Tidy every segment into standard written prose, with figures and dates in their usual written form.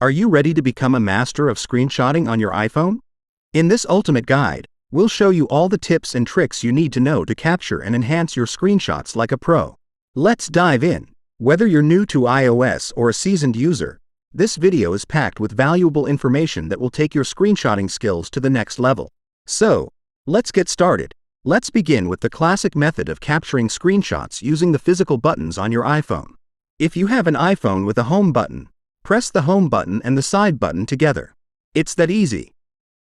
Are you ready to become a master of screenshotting on your iPhone? In this ultimate guide, we'll show you all the tips and tricks you need to know to capture and enhance your screenshots like a pro. Let's dive in. Whether you're new to iOS or a seasoned user, this video is packed with valuable information that will take your screenshotting skills to the next level. So, let's get started. Let's begin with the classic method of capturing screenshots using the physical buttons on your iPhone. If you have an iPhone with a home button, press the home button and the side button together. It's that easy.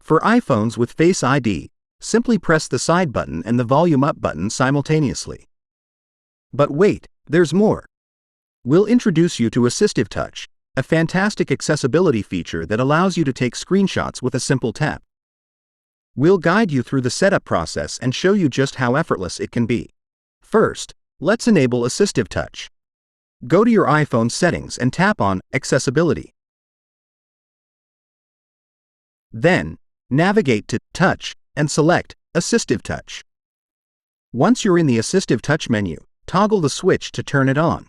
For iPhones with Face ID, simply press the side button and the volume up button simultaneously. But wait, there's more. We'll introduce you to AssistiveTouch, a fantastic accessibility feature that allows you to take screenshots with a simple tap. We'll guide you through the setup process and show you just how effortless it can be. First, let's enable AssistiveTouch. Go to your iPhone settings and tap on Accessibility. Then, navigate to Touch and select AssistiveTouch. Once you're in the AssistiveTouch menu, toggle the switch to turn it on.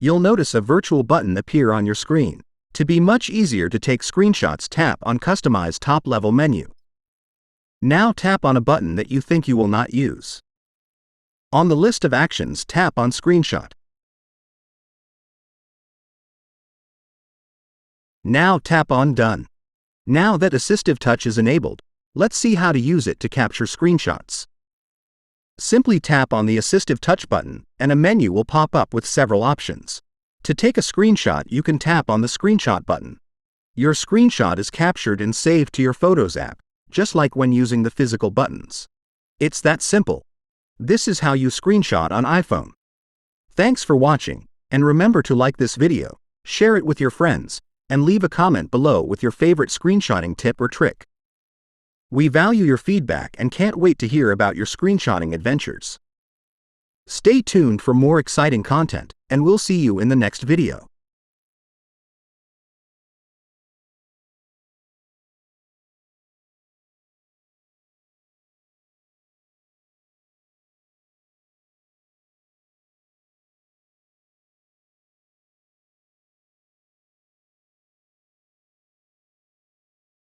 You'll notice a virtual button appear on your screen. To be much easier to take screenshots, tap on Customize top-level menu. Now tap on a button that you think you will not use. On the list of actions, tap on Screenshot. Now tap on Done. Now that AssistiveTouch is enabled, let's see how to use it to capture screenshots. Simply tap on the AssistiveTouch button, and a menu will pop up with several options. To take a screenshot, you can tap on the Screenshot button. Your screenshot is captured and saved to your Photos app, just like when using the physical buttons. It's that simple. This is how you screenshot on iPhone. Thanks for watching, and remember to like this video, share it with your friends, and leave a comment below with your favorite screenshotting tip or trick. We value your feedback and can't wait to hear about your screenshotting adventures. Stay tuned for more exciting content, and we'll see you in the next video.